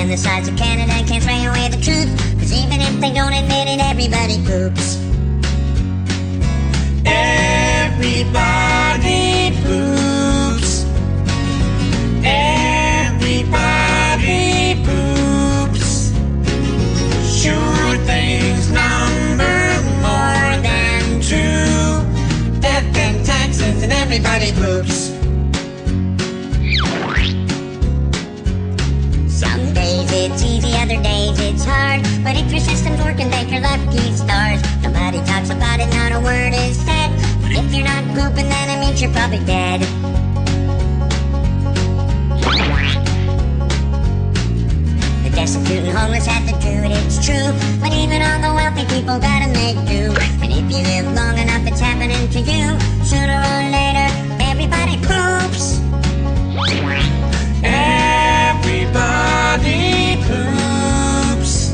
and the size of Canada can't sway away the truth. Cause even if they don't admit it, everybody poops. Everybody poops. Everybody poops. Sure things number more than two. Death and taxes and everybody poops. Some days it's easy, other days it's hard. But if your system's working, thank your lucky stars. Nobody talks about it, not a word is said. But if you're not pooping, then it means you're probably dead. The destitute and homeless have to do it, it's true. But even all the wealthy people gotta make do. And if you live long enough, it's happening to you. Sooner or later, everybody poops. Everybody poops.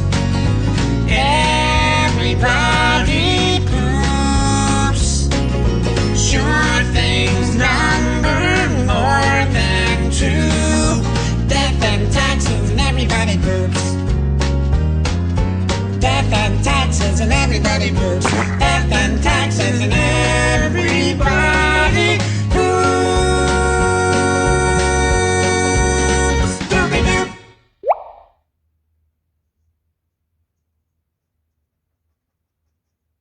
Everybody poops. Sure things number more than two. Death and taxes and everybody poops. Death and taxes and everybody poops. Death and taxes and everybody poops. Doobie-doop.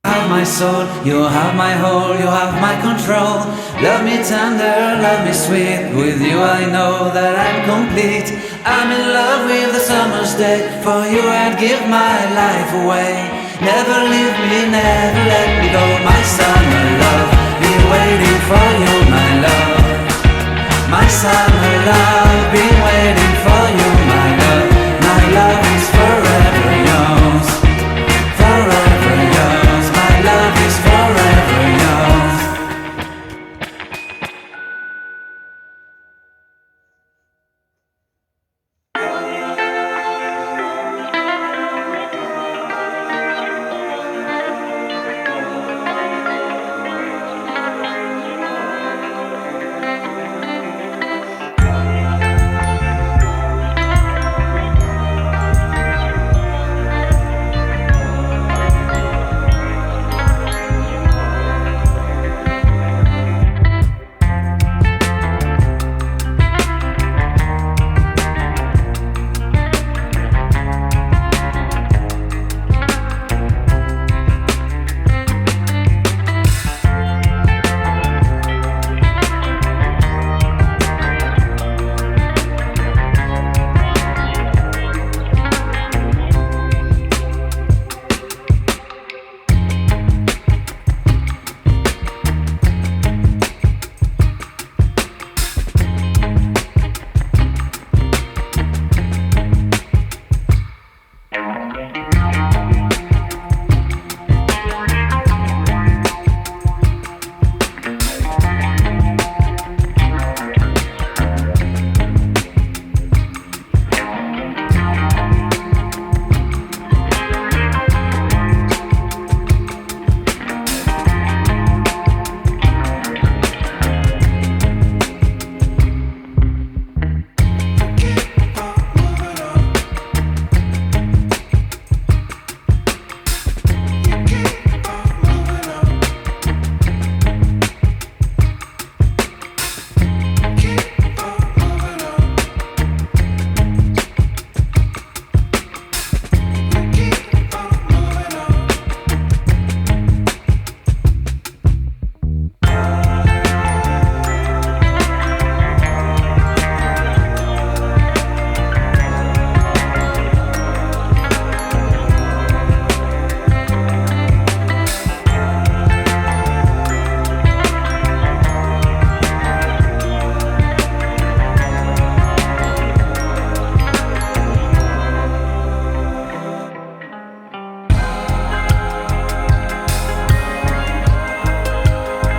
Have my soul, you have my whole, you have my control. Love me tender, love me sweet. With you I know that I'm complete. I'm in love with the summer's day. For you I'd give my life away. Never leave me, never let me go. My summer love, be waiting for you, my love. My summer love, be waiting